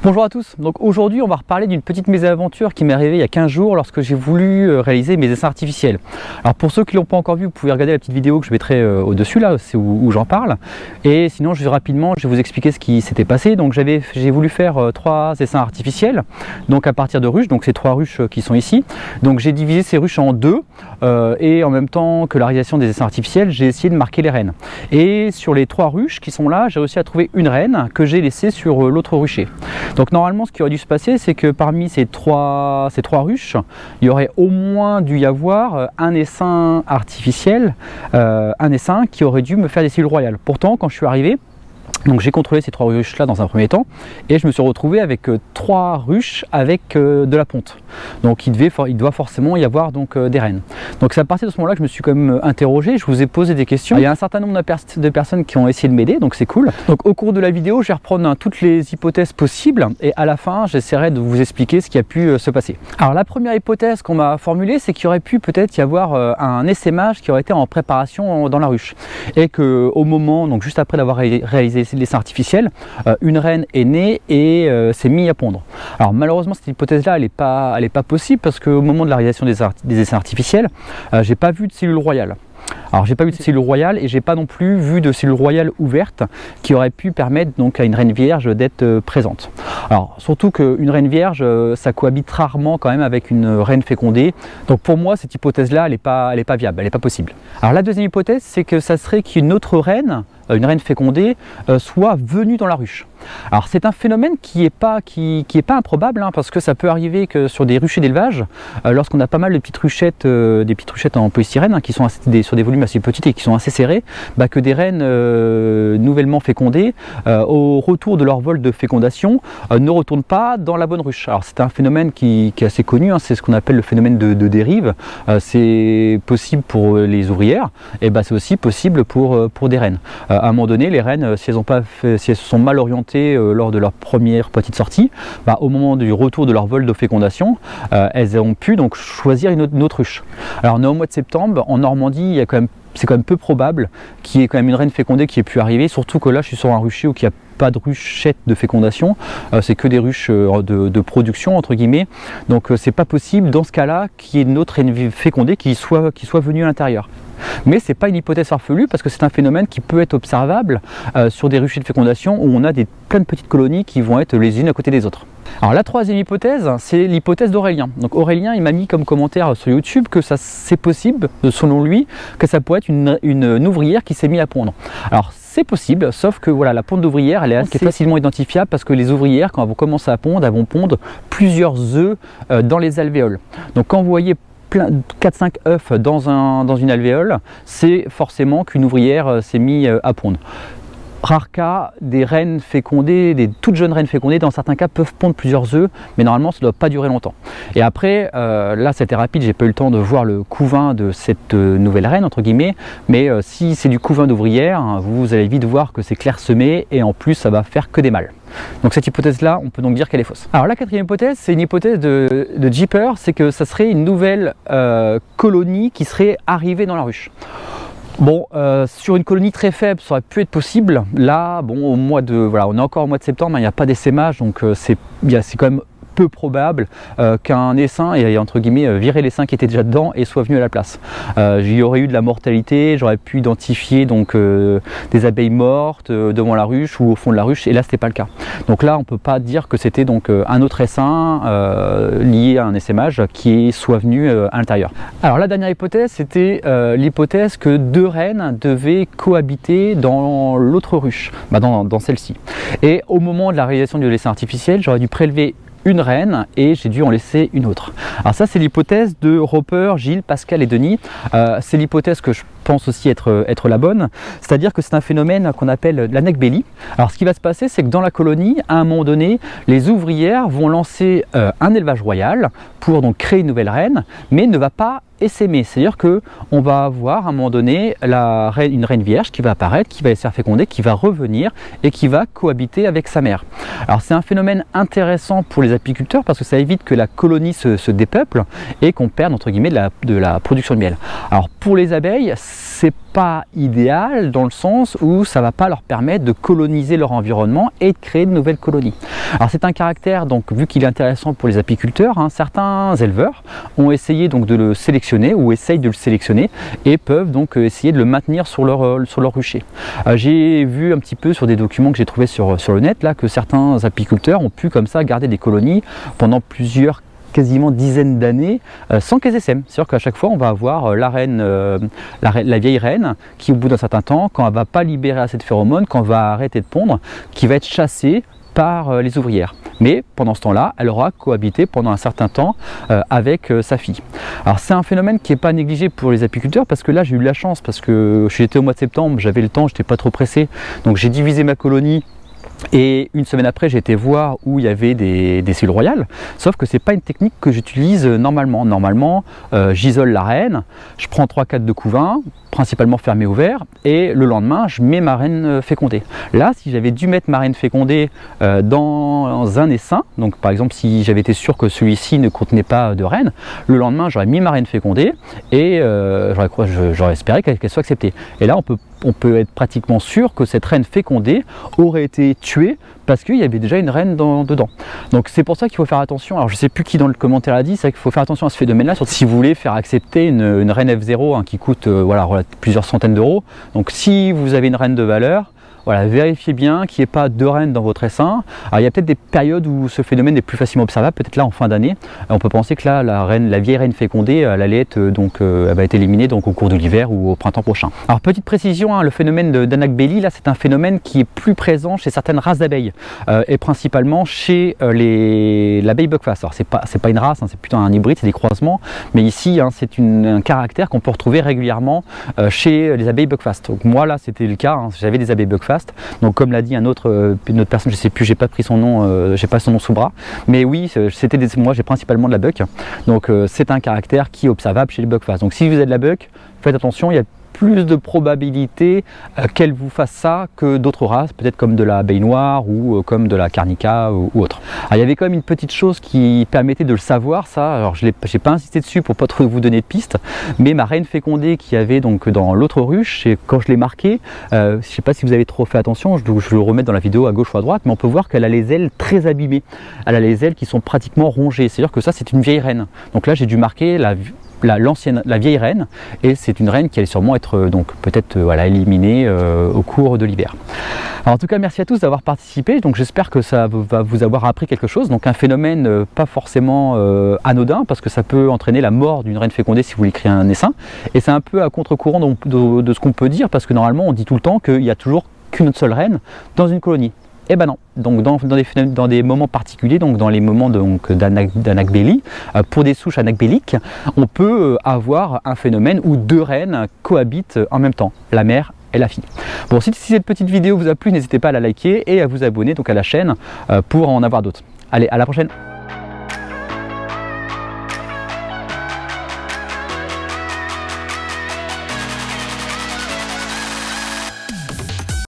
Bonjour à tous, donc aujourd'hui on va reparler d'une petite mésaventure qui m'est arrivée il y a 15 jours lorsque j'ai voulu réaliser mes essaims artificiels. Alors pour ceux qui ne l'ont pas encore vu, vous pouvez regarder la petite vidéo que je mettrai au-dessus là, c'est où j'en parle. Et sinon je vais vous expliquer ce qui s'était passé. Donc j'ai voulu faire 3 essaims artificiels, donc à partir de ruches, donc ces 3 ruches qui sont ici. Donc j'ai divisé ces ruches en 2 et en même temps que la réalisation des essaims artificiels, j'ai essayé de marquer les reines. Et sur les 3 ruches qui sont là, j'ai réussi à trouver une reine que j'ai laissée sur l'autre rucher. Donc normalement ce qui aurait dû se passer, c'est que parmi ces trois ruches, il y aurait au moins dû y avoir un essaim artificiel, un essaim qui aurait dû me faire des cellules royales. Pourtant quand je suis arrivé, donc j'ai contrôlé ces 3 ruches là dans un premier temps et je me suis retrouvé avec 3 ruches avec de la ponte. Donc il doit forcément y avoir donc des reines. Donc c'est à partir de ce moment là que je me suis quand même interrogé, je vous ai posé des questions. Il y a un certain nombre de personnes qui ont essayé de m'aider, donc c'est cool. Donc au cours de la vidéo je vais reprendre toutes les hypothèses possibles et à la fin j'essaierai de vous expliquer ce qui a pu se passer. Alors la première hypothèse qu'on m'a formulée, c'est qu'il y aurait pu peut-être y avoir un essaimage qui aurait été en préparation dans la ruche et qu'au moment, donc juste après d'avoir réalisé l'essaim artificiel, une reine est née et s'est mise à pondre. Alors malheureusement cette hypothèse là elle n'est pas possible parce qu'au moment de la réalisation des essaims artificiels, j'ai pas vu de cellules royales. Alors j'ai pas vu de cellules royales et j'ai pas non plus vu de cellules royales ouvertes qui auraient pu permettre donc à une reine vierge d'être présente. Alors surtout qu'une reine vierge ça cohabite rarement quand même avec une reine fécondée. Donc pour moi cette hypothèse là elle est pas viable, elle n'est pas possible. Alors la deuxième hypothèse c'est que ça serait qu'une autre reine, une reine fécondée, soit venue dans la ruche. Alors c'est un phénomène qui est pas improbable parce que ça peut arriver que sur des ruchers d'élevage, lorsqu'on a pas mal de petites ruchettes, en polystyrène qui sont sur des volumes assez petits et qui sont assez serrés, que des reines nouvellement fécondées, au retour de leur vol de fécondation, ne retournent pas dans la bonne ruche. Alors c'est un phénomène qui est assez connu, c'est ce qu'on appelle le phénomène de dérive. C'est possible pour les ouvrières et c'est aussi possible pour des reines. À un moment donné, les reines, si elles se sont mal orientées lors de leur première petite sortie, au moment du retour de leur vol de fécondation, elles ont pu donc choisir une autre ruche. Alors on est au mois de septembre, en Normandie, c'est quand même peu probable qu'il y ait quand même une reine fécondée qui ait pu arriver, surtout que là je suis sur un rucher où il n'y a pas de ruchette de fécondation, c'est que des ruches de production entre guillemets, donc c'est pas possible dans ce cas-là qu'il y ait une autre reine fécondée qui soit venue à l'intérieur. Mais ce n'est pas une hypothèse farfelue parce que c'est un phénomène qui peut être observable sur des ruchers de fécondation où on a plein de petites colonies qui vont être les unes à côté des autres. Alors la troisième hypothèse, c'est l'hypothèse d'Aurélien. Donc Aurélien, il m'a mis comme commentaire sur YouTube que c'est possible, selon lui, que ça pourrait être une ouvrière qui s'est mise à pondre. Alors c'est possible, sauf que voilà, la ponte d'ouvrière, elle est assez facilement identifiable parce que les ouvrières, quand elles vont commencer à pondre, elles vont pondre plusieurs œufs dans les alvéoles. Donc quand vous voyez 4-5 œufs dans une alvéole, c'est forcément qu'une ouvrière s'est mise à pondre. Rare cas, des reines fécondées, des toutes jeunes reines fécondées, dans certains cas peuvent pondre plusieurs œufs, mais normalement ça ne doit pas durer longtemps. Et après, là c'était rapide, j'ai pas eu le temps de voir le couvain de cette nouvelle reine entre guillemets, mais si c'est du couvain d'ouvrière, vous allez vite voir que c'est clairsemé et en plus ça va faire que des mâles. Donc cette hypothèse-là, on peut donc dire qu'elle est fausse. Alors la quatrième hypothèse, c'est une hypothèse de Jeeper, c'est que ça serait une nouvelle colonie qui serait arrivée dans la ruche. Bon, sur une colonie très faible, ça aurait pu être possible. Là, bon, on est encore au mois de septembre, il n'y a pas d'essaimage, donc c'est quand même peu probable qu'un essaim ait entre guillemets viré l'essaim qui était déjà dedans et soit venu à la place. Il y aurait eu de la mortalité, j'aurais pu identifier donc des abeilles mortes devant la ruche ou au fond de la ruche, et là c'était pas le cas. Donc là on peut pas dire que c'était donc un autre essaim lié à un essaimage qui soit venu à l'intérieur. Alors la dernière hypothèse, c'était l'hypothèse que 2 reines devaient cohabiter dans l'autre ruche, dans celle-ci. Et au moment de la réalisation de l'essaim artificiel, j'aurais dû prélever une reine et j'ai dû en laisser une autre. Alors ça c'est l'hypothèse de Roper, Gilles, Pascal et Denis. C'est l'hypothèse que je pense aussi être la bonne, c'est-à-dire que c'est un phénomène qu'on appelle l'anecbélie. Alors ce qui va se passer, c'est que dans la colonie, à un moment donné, les ouvrières vont lancer un élevage royal pour donc créer une nouvelle reine, mais ne va pas essaimer, c'est-à-dire qu'on va avoir à un moment donné une reine vierge qui va apparaître, qui va se faire féconder, qui va revenir et qui va cohabiter avec sa mère. Alors c'est un phénomène intéressant pour les apiculteurs parce que ça évite que la colonie se dépeuple et qu'on perde entre guillemets de la production de miel. Alors pour les abeilles, c'est pas idéal dans le sens où ça ne va pas leur permettre de coloniser leur environnement et de créer de nouvelles colonies. Alors c'est un caractère, donc vu qu'il est intéressant pour les apiculteurs, hein, certains éleveurs ont essayé donc de le sélectionner ou essayent de le sélectionner et peuvent donc essayer de le maintenir sur leur rucher. J'ai vu un petit peu sur des documents que j'ai trouvés sur le net là, que certains apiculteurs ont pu comme ça garder des colonies pendant plusieurs quasiment dizaines d'années sans qu'elles essaiment. C'est-à-dire qu'à chaque fois on va avoir la reine, la vieille reine qui au bout d'un certain temps, quand elle ne va pas libérer assez de phéromones, quand elle va arrêter de pondre, qui va être chassée par les ouvrières. Mais pendant ce temps-là, elle aura cohabité pendant un certain temps avec sa fille. Alors c'est un phénomène qui n'est pas négligé pour les apiculteurs parce que là j'ai eu de la chance parce que j'étais au mois de septembre, j'avais le temps, j'étais pas trop pressé. Donc j'ai divisé ma colonie. Et une semaine après, j'ai été voir où il y avait des cellules royales, sauf que ce n'est pas une technique que j'utilise normalement. Normalement, j'isole la reine, je prends 3-4 de couvain, principalement fermé ouvert, et le lendemain, je mets ma reine fécondée. Là, si j'avais dû mettre ma reine fécondée dans un essaim, donc par exemple si j'avais été sûr que celui-ci ne contenait pas de reine, le lendemain, j'aurais mis ma reine fécondée et j'aurais espéré qu'elle soit acceptée. Et là, on peut être pratiquement sûr que cette reine fécondée aurait été tuée parce qu'il y avait déjà une reine dedans. Donc c'est pour ça qu'il faut faire attention. Alors je ne sais plus qui dans le commentaire a dit, c'est qu'il faut faire attention à ce phénomène-là, surtout si vous voulez faire accepter une reine F0 hein, qui coûte voilà, plusieurs centaines d'euros. Donc si vous avez une reine de valeur, voilà, vérifiez bien qu'il n'y ait pas de reines dans votre essaim. Alors il y a peut-être des périodes où ce phénomène est plus facilement observable, peut-être là en fin d'année. On peut penser que là, la vieille reine fécondée, elle allait être, elle va être éliminée donc, au cours de l'hiver ou au printemps prochain. Alors petite précision, hein, le phénomène d'Anac-Belli, là c'est un phénomène qui est plus présent chez certaines races d'abeilles et principalement chez l'abeille Buckfast. Alors c'est pas une race, hein, c'est plutôt un hybride, c'est des croisements, mais ici hein, c'est un caractère qu'on peut retrouver régulièrement chez les abeilles Buckfast. Donc moi là c'était le cas, hein, j'avais des abeilles Buckfast. Donc comme l'a dit une autre personne, je sais plus, j'ai pas pris son nom, j'ai pas son nom sous bras, mais oui, moi j'ai principalement de la buck, donc c'est un caractère qui est observable chez les buckfast. Donc si vous avez de la buck, faites attention, il y a plus de probabilité qu'elle vous fasse ça que d'autres races, peut-être comme de l'abeille noire ou comme de la carnica ou autre. Alors, il y avait quand même une petite chose qui permettait de le savoir, ça, alors je n'ai pas insisté dessus pour pas trop vous donner de pistes, mais ma reine fécondée qui avait donc dans l'autre ruche, quand je l'ai marquée, je ne sais pas si vous avez trop fait attention, je le remets dans la vidéo à gauche ou à droite, mais on peut voir qu'elle a les ailes très abîmées, elle a les ailes qui sont pratiquement rongées, c'est-à-dire que ça c'est une vieille reine. Donc là j'ai dû marquer la vieille reine, et c'est une reine qui allait sûrement être donc peut-être voilà, éliminée au cours de l'hiver. Alors en tout cas merci à tous d'avoir participé, donc j'espère que ça va vous avoir appris quelque chose, donc un phénomène pas forcément anodin parce que ça peut entraîner la mort d'une reine fécondée si vous voulez créer un essaim, et c'est un peu à contre-courant de ce qu'on peut dire parce que normalement on dit tout le temps qu'il n'y a toujours qu'une seule reine dans une colonie. Eh ben non, donc dans des moments particuliers, donc dans les moments d'Anac-Belli, pour des souches anacbéliques, on peut avoir un phénomène où deux reines cohabitent en même temps, la mère et la fille. Bon, si cette petite vidéo vous a plu, n'hésitez pas à la liker et à vous abonner donc à la chaîne pour en avoir d'autres. Allez, à la prochaine!